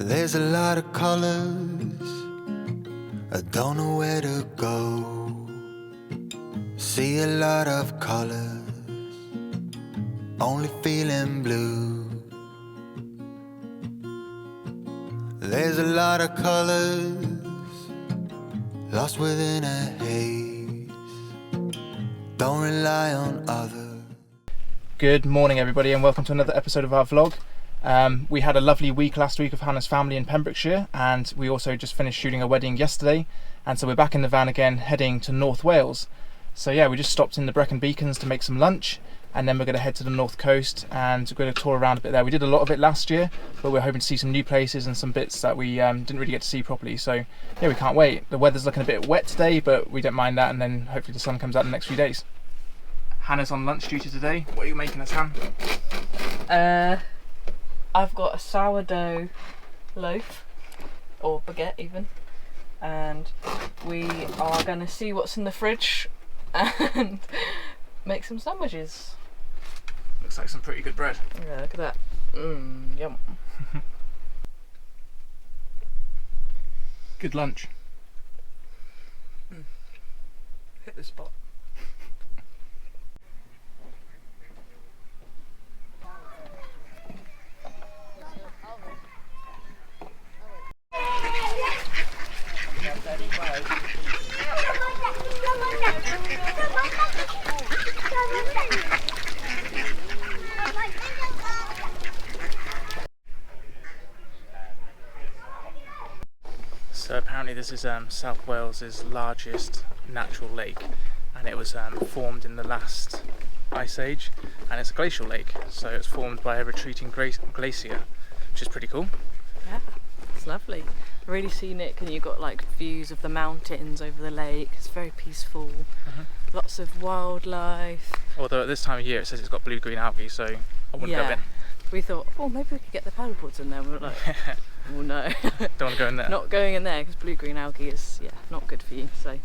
There's a lot of colors, I don't know where to go. See a lot of colors, only feeling blue. There's a lot of colors, lost within a haze. Don't rely on others. Good morning everybody and welcome to another episode of our vlog. We had a lovely week last week of Hannah's family in Pembrokeshire, and we also just finished shooting a wedding yesterday, and so we're back in the van again heading to North Wales. So yeah, we just stopped in the Brecon Beacons to make some lunch, and then we're going to head to the north coast and we're going to tour around a bit there. We did a lot of it last year, but we're hoping to see some new places and some bits that we didn't really get to see properly. So yeah, we can't wait. The weather's looking a bit wet today, but we don't mind that, and then hopefully the sun comes out in the next few days. Hannah's on lunch duty today. What are you making us, Han? I've got a sourdough loaf, or baguette even, and we are going to see what's in the fridge and make some sandwiches. Looks like some pretty good bread. Yeah, look at that. Yum. Good lunch. Hit the spot. So apparently this is South Wales's largest natural lake, and it was formed in the last ice age, and it's a glacial lake, so it's formed by a retreating glacier, which is pretty cool. Yeah, it's lovely. Really scenic, and you've got like views of the mountains over the lake. It's very peaceful. Lots of wildlife. Although at this time of year it says it's got blue-green algae, so I wouldn't go in. We thought, oh, maybe we could get the paddleboards in there. We were like, well, no. Don't want to go in there. Not going in there because blue-green algae is not good for you. So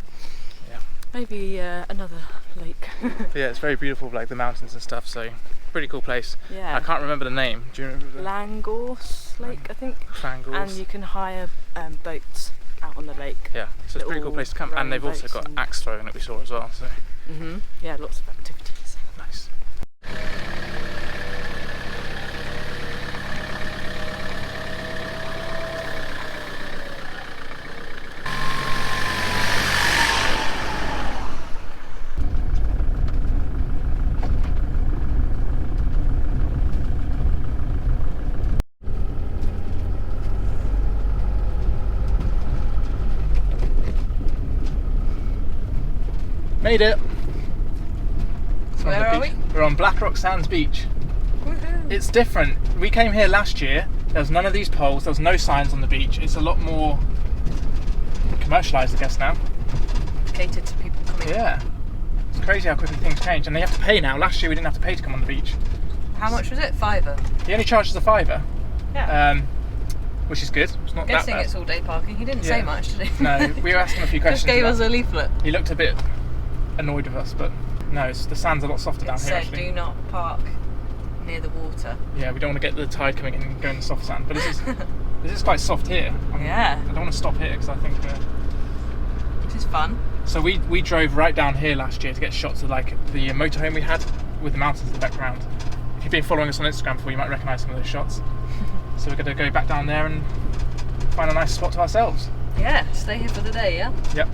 yeah, maybe another lake. Yeah, it's very beautiful, like the mountains and stuff. So pretty cool place. Yeah. I can't remember the name. Do you remember? Langorse Lake, I think. Langorse. And you can hire boats out on the lake. Yeah, so it's a pretty cool place to come. And they've also got axe throwing that we saw as well. So. Yeah, lots of activities. Nice. Made it! Where are we? We're on Blackrock Sands Beach. Woohoo. It's different. We came here last year, there was none of these poles, there was no signs on the beach. It's a lot more commercialised, I guess, now. Catered to people coming. Yeah. It's crazy how quickly things change, and they have to pay now. Last year we didn't have to pay to come on the beach. How much was it? £5? He only charges a £5. Yeah. Which is good. It's not Guessing that bad. It's all day parking. He didn't say much, did he? No, we were asking him a few questions. Just gave us a leaflet. He looked a bit annoyed with us, but no, the sand's a lot softer down here. It said, actually. do not park near the water. Yeah, we don't want to get the tide coming in and go in the soft sand, but this is quite soft here. Yeah. I don't want to stop here because I think Which is fun. so we drove right down here last year to get shots of like the motorhome we had with the mountains in the background. If you've been following us on Instagram before, you might recognise some of those shots. So we're going to go back down there and find a nice spot to ourselves. Yeah, stay here for the day, yeah? Yep.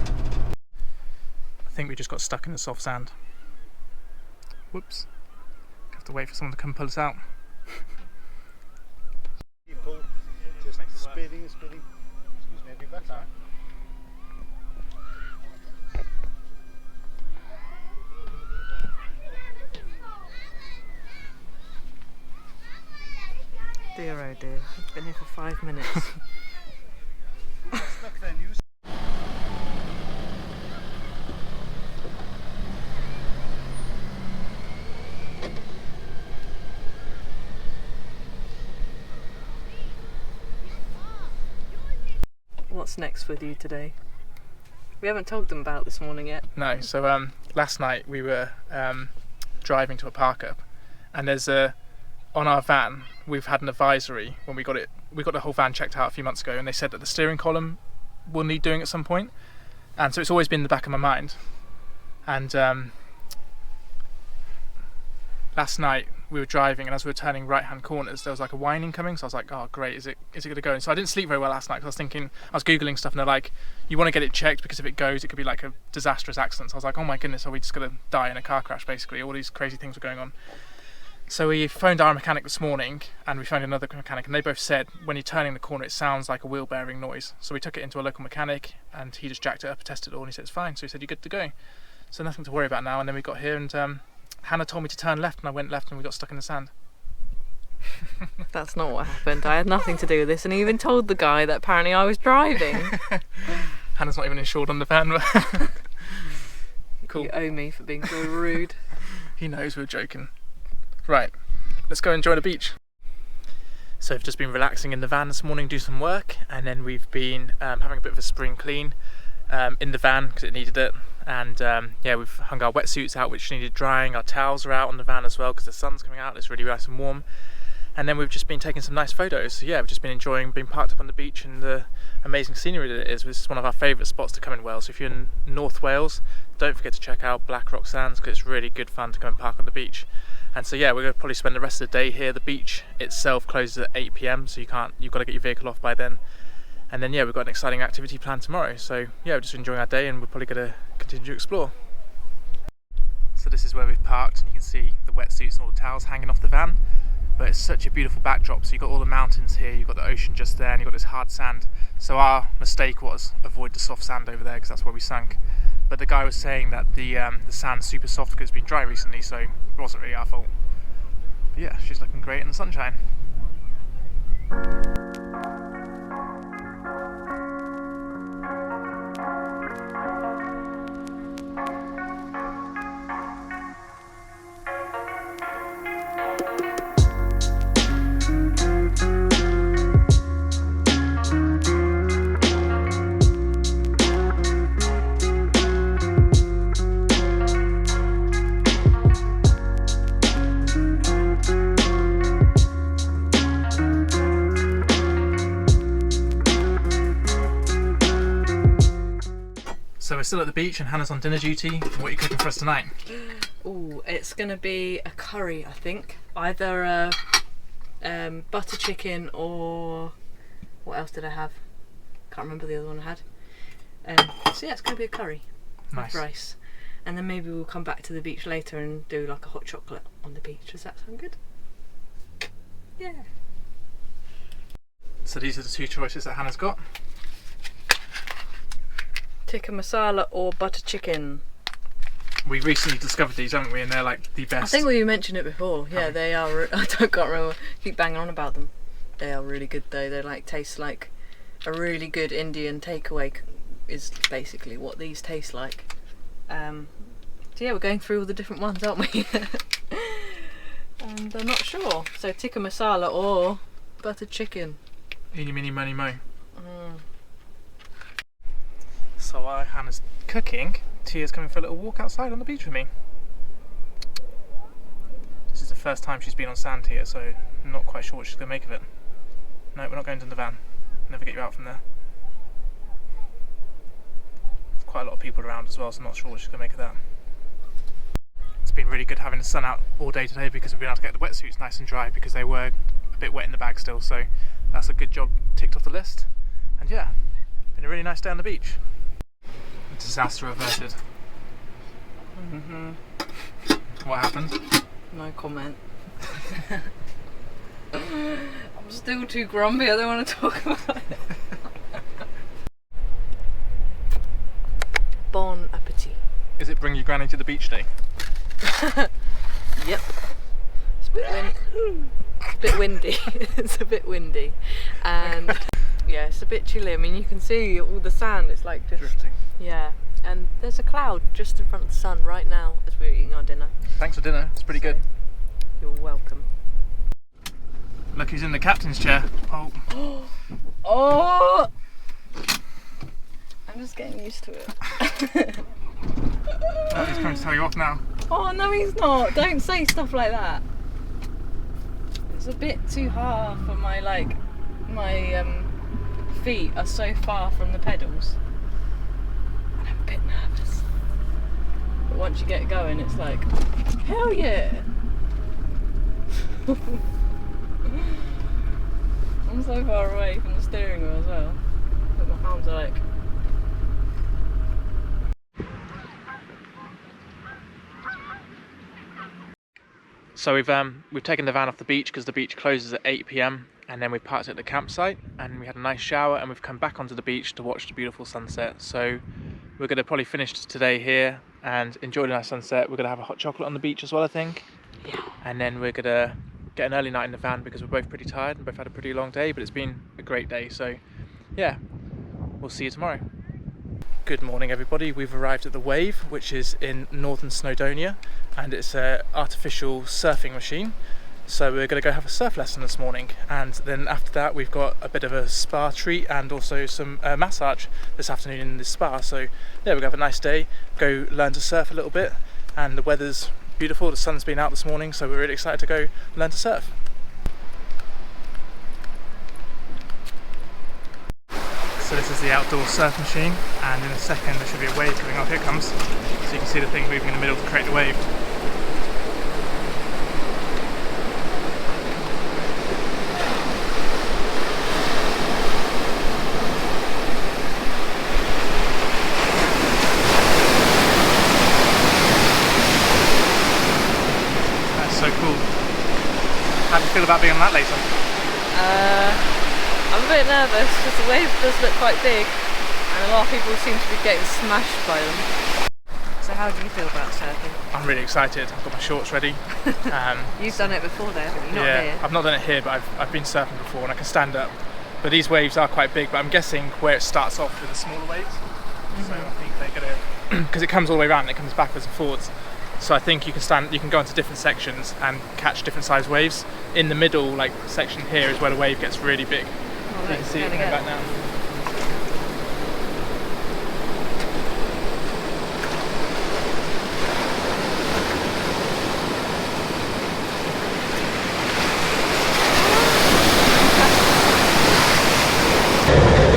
I think we just got stuck in the soft sand. Whoops. Have to wait for someone to come pull us out. People just speeding. Excuse me, I'll be back now. Dear oh dear, I've been here for 5 minutes. Stuck then, you. What's next with you today? We haven't told them about this morning yet. No, so last night we were driving to a park up, and there's a on our van, we've had an advisory when we got the whole van checked out a few months ago, and they said that the steering column will need doing at some point, and so it's always been in the back of my mind. And last night we were driving, and as we were turning right-hand corners, there was like a whining coming. So I was like, "Oh, great! Is it going to go?" And so I didn't sleep very well last night because I was googling stuff, and they're like, "You want to get it checked because if it goes, it could be like a disastrous accident." So I was like, "Oh my goodness, are we just going to die in a car crash?" Basically, all these crazy things were going on. So we phoned our mechanic this morning, and we phoned another mechanic, and they both said when you're turning the corner, it sounds like a wheel bearing noise. So we took it into a local mechanic, and he just jacked it up, tested it all, and he said it's fine. So he said you're good to go. So nothing to worry about now. And then we got here, and Hannah told me to turn left, and I went left, and we got stuck in the sand. That's not what happened. I had nothing to do with this, and he even told the guy that apparently I was driving. Hannah's not even insured on the van. Cool. You owe me for being so rude. He knows we're joking. Right, let's go enjoy the beach. So we've just been relaxing in the van this morning, do some work, and then we've been having a bit of a spring clean in the van because it needed it. And yeah, we've hung our wetsuits out which needed drying. Our towels are out on the van as well because the sun's coming out. It's really nice and warm. And then we've just been taking some nice photos. So yeah, we've just been enjoying being parked up on the beach and the amazing scenery that it is. This is one of our favourite spots to come in Wales. So if you're in North Wales, don't forget to check out Blackrock Sands because it's really good fun to come and park on the beach. And so yeah, we're going to probably spend the rest of the day here. The beach itself closes at 8 PM, so you've got to get your vehicle off by then. And then yeah, we've got an exciting activity planned tomorrow. So yeah, we're just enjoying our day, and we're probably going to continue to explore. So this is where we've parked, and you can see the wetsuits and all the towels hanging off the van. But it's such a beautiful backdrop. So you've got all the mountains here, you've got the ocean just there, and you've got this hard sand. So our mistake was avoid the soft sand over there because that's where we sunk. But the guy was saying that the sand's super soft because it's been dry recently, so it wasn't really our fault. But yeah, she's looking great in the sunshine. So we're still at the beach and Hannah's on dinner duty. What are you cooking for us tonight? Oh, it's going to be a curry, I think. Either a butter chicken or... what else did I have? Can't remember the other one I had. So yeah, it's going to be a curry with rice. And then maybe we'll come back to the beach later and do like a hot chocolate on the beach. Does that sound good? Yeah. So these are the two choices that Hannah's got. Tikka masala or butter chicken. We recently discovered these, haven't we? And they're like the best. I think we mentioned it before. Yeah, they are. I can't remember. Keep banging on about them. They are really good though. They like taste like a really good Indian takeaway. Is basically what these taste like. So yeah, we're going through all the different ones, aren't we? And I'm not sure. So tikka masala or butter chicken. Eeny, meeny, miny, mo. So while Hannah's cooking, Tia's coming for a little walk outside on the beach with me. This is the first time she's been on sand here, so I'm not quite sure what she's going to make of it. No, we're not going to the van. Never get you out from there. There's quite a lot of people around as well, so I'm not sure what she's going to make of that. It's been really good having the sun out all day today because we've been able to get the wetsuits nice and dry because they were a bit wet in the bag still, so that's a good job ticked off the list. And yeah, been a really nice day on the beach. Disaster averted. What happened? No comment. I'm still too grumpy, I don't want to talk about it. Bon appetit. Is it bring your granny to the beach day? Yep. It's a bit windy. It's a bit windy. And yeah, it's a bit chilly. I mean, you can see all the sand, it's like just drifting. Yeah, and there's a cloud just in front of the sun right now as we're eating our dinner. Thanks for dinner, it's pretty good. You're welcome. Look, he's in the captain's chair. Oh. Oh! I'm just getting used to it. Oh, he's coming to tell you off now. Oh no, he's not. Don't say stuff like that. It's a bit too hard for my feet are so far from the pedals. And I'm a bit nervous. But once you get going, it's like, hell yeah! I'm so far away from the steering wheel as well. But my arms are like. So we've taken the van off the beach because the beach closes at 8 p.m. and then we parked at the campsite and we had a nice shower and we've come back onto the beach to watch the beautiful sunset. So we're going to probably finish today here and enjoy the nice sunset. We're going to have a hot chocolate on the beach as well, I think. Yeah. And then we're going to get an early night in the van because we're both pretty tired and both had a pretty long day, but it's been a great day. So yeah, we'll see you tomorrow. Good morning everybody, we've arrived at the Wave, which is in northern Snowdonia, and it's an artificial surfing machine. So we're going to go have a surf lesson this morning, and then after that we've got a bit of a spa treat and also some massage this afternoon in the spa. So yeah, we're going to have a nice day, go learn to surf a little bit, and the weather's beautiful, the sun's been out this morning, so we're really excited to go learn to surf. So this is the outdoor surf machine, and in a second there should be a wave coming up. Here it comes. So you can see the thing moving in the middle to create the wave. That's so cool. How do you feel about being on that later? I'm a bit nervous because the wave does look quite big and a lot of people seem to be getting smashed by them. So how do you feel about surfing? I'm really excited. I've got my shorts ready. You've done it before there, haven't you? Not yeah, here. I've not done it here, but I've been surfing before and I can stand up. But these waves are quite big, but I'm guessing where it starts off with the smaller waves. So I think they're gonna, because it comes all the way around and it comes backwards and forwards. So I think you can go into different sections and catch different size waves. In the middle, like section here, is where the wave gets really big. Oh, You can see it coming back now.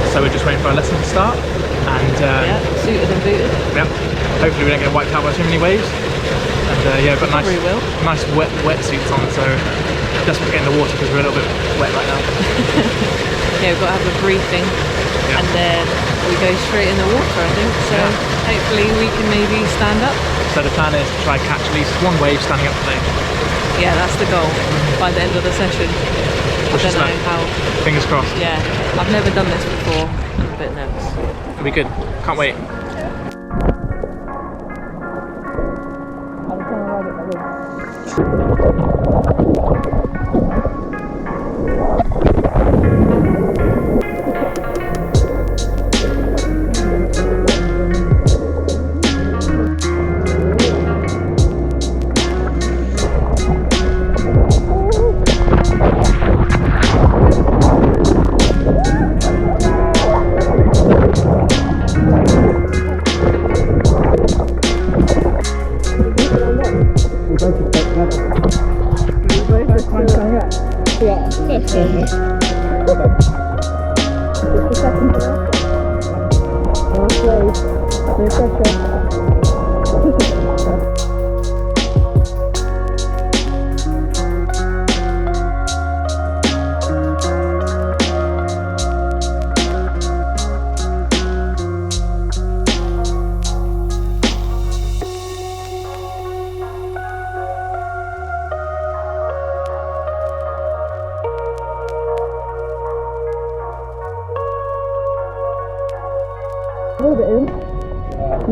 So we're just waiting for our lesson to start, and Yeah, suited and booted. yeah, hopefully we don't get wiped out by too many waves. And yeah, we've got Probably will. nice wetsuits on, so just get in the water because we're a little bit wet right now. Yeah, we've got to have a briefing Yeah. and then we go straight in the water, I think. So Yeah. hopefully we can maybe stand up. So the plan is to try and catch at least one wave standing up today. Yeah, that's the goal by the end of the session. I Wish us don't know luck. how. Fingers crossed. Yeah, I've never done this before. I'm a bit nervous. It'll be good. Can't wait.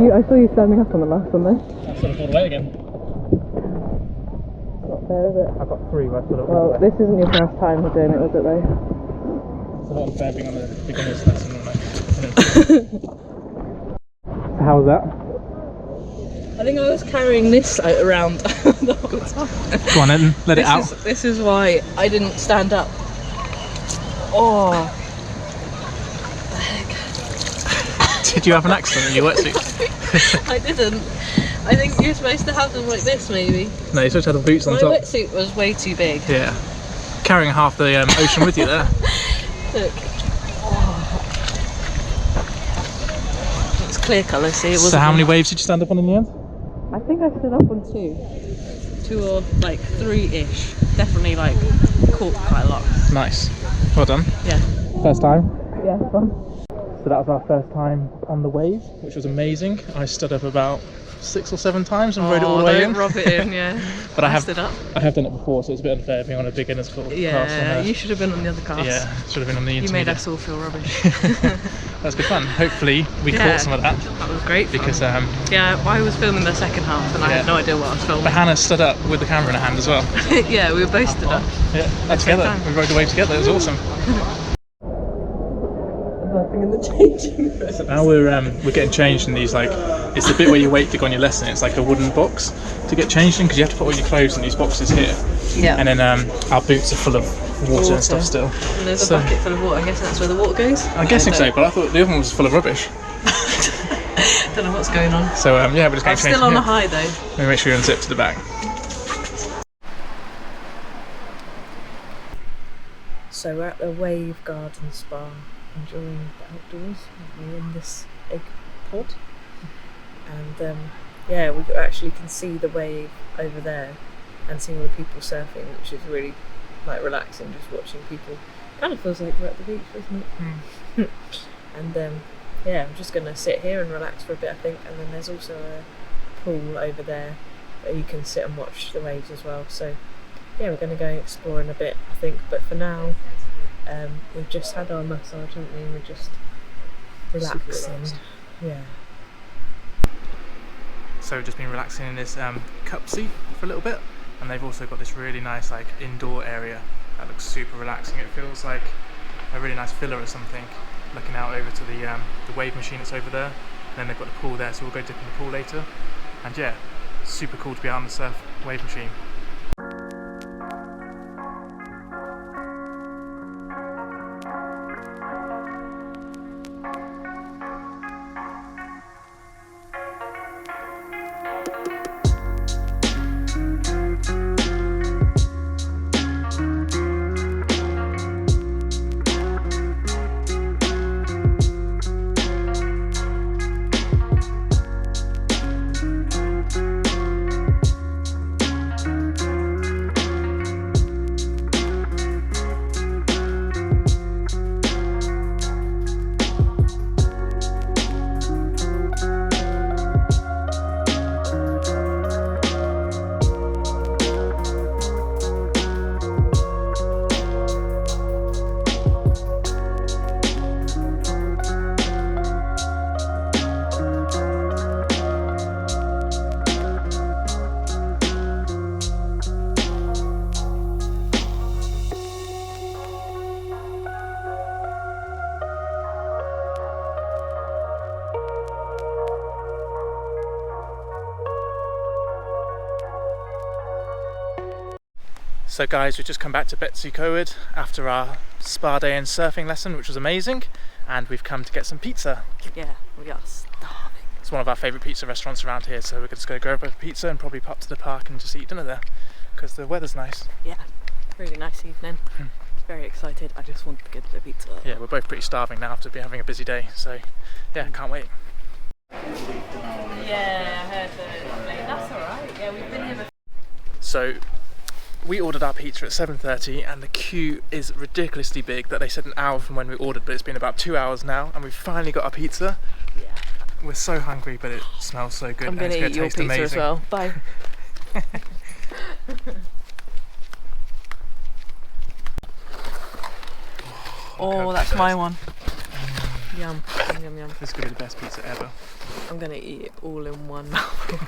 I saw you standing up on the last one though. I've sort of pulled away again. Not fair, is it? I've got three, but I sort of. Well, this isn't your first time for doing it, was it though? It's a lot unfair being on a beginner's lesson, So how was that? I think I was carrying this around the whole time. Go on then, let it out. This is why I didn't stand up. Oh. Did you have an accident in your wetsuit? I didn't. I think you're supposed to have them like this, maybe. No, you're supposed to have the boots on My top. wetsuit was way too big. Yeah. carrying half the ocean with you there. Look. It's clear colour, see? It So how many waves did you stand up on in the end? I think I stood up on 2. 2 or like 3-ish. Definitely like caught quite a lot. Nice. Well done. Yeah. First time? Yeah, fun. So that was our first time on the wave, which was amazing. I stood up about 6 or 7 times and rode it all the way in. Rub it in, yeah. But I have stood up. I have done it before, so it's a bit unfair being on a beginner's class. Yeah, you should have been on the other cast. Yeah, should have been on the intermediate. You made us all feel rubbish. That's good fun. Hopefully we caught some of that. That was great fun. Because yeah, I was filming the second half and I had no idea what I was filming. But Hannah stood up with the camera in her hand as well. Yeah, we were both stood up. Yeah, that's together. We rode the wave together. It was awesome. In the changing room. So now we're getting changed in these, like, it's the bit where you wait to go on your lesson. It's like a wooden box to get changed in because you have to put all your clothes in these boxes here. Yeah. And then our boots are full of water and stuff still. And there's a bucket full of water. I guess that's where the water goes. I'm guessing so, but I thought the other one was full of rubbish. Don't know what's going on. So yeah, we're just getting changed. Still on a high though. Let me make sure you unzip to the back. So we're at the Wave Garden Spa, enjoying the outdoors. We're in this egg pod, and yeah, we actually can see the wave over there and see all the people surfing, which is really like relaxing. Just watching people, kind of feels like we're at the beach, doesn't it? And yeah, I'm just gonna sit here and relax for a bit, I think. And then there's also a pool over there where you can sit and watch the waves as well. So yeah, we're going to go exploring a bit, I think, but for now we've just had our massage, haven't we? We're just relaxing. Yeah. So we've just been relaxing in this cup seat for a little bit, and they've also got this really nice like indoor area that looks super relaxing. It feels like a really nice villa or something, looking out over to the wave machine that's over there, and then they've got the pool there, so we'll go dip in the pool later. And yeah, super cool to be out on the surf wave machine. So guys, we've just come back to Betsy Coed after our spa day and surfing lesson, which was amazing, and we've come to get some pizza. Yeah, we are starving. It's one of our favourite pizza restaurants around here, so we're just going to go grab a pizza and probably pop to the park and just eat dinner there, because the weather's nice. Yeah, really nice evening. Very excited. I just want to get a pizza. Yeah, we're both pretty starving now after having a busy day, so yeah, can't wait. Yeah, I heard that. That's alright. Yeah, we've been here before. So we ordered our pizza at 7:30 and the queue is ridiculously big. That they said an hour from when we ordered, but it's been about 2 hours now and we've finally got our pizza. Yeah. We're so hungry, but it smells so good. I'm going to eat your pizza amazing as well. Bye. Oh, that's my one. Yum, yum, yum, yum. This is going to be the best pizza ever. I'm going to eat it all in one mouthful.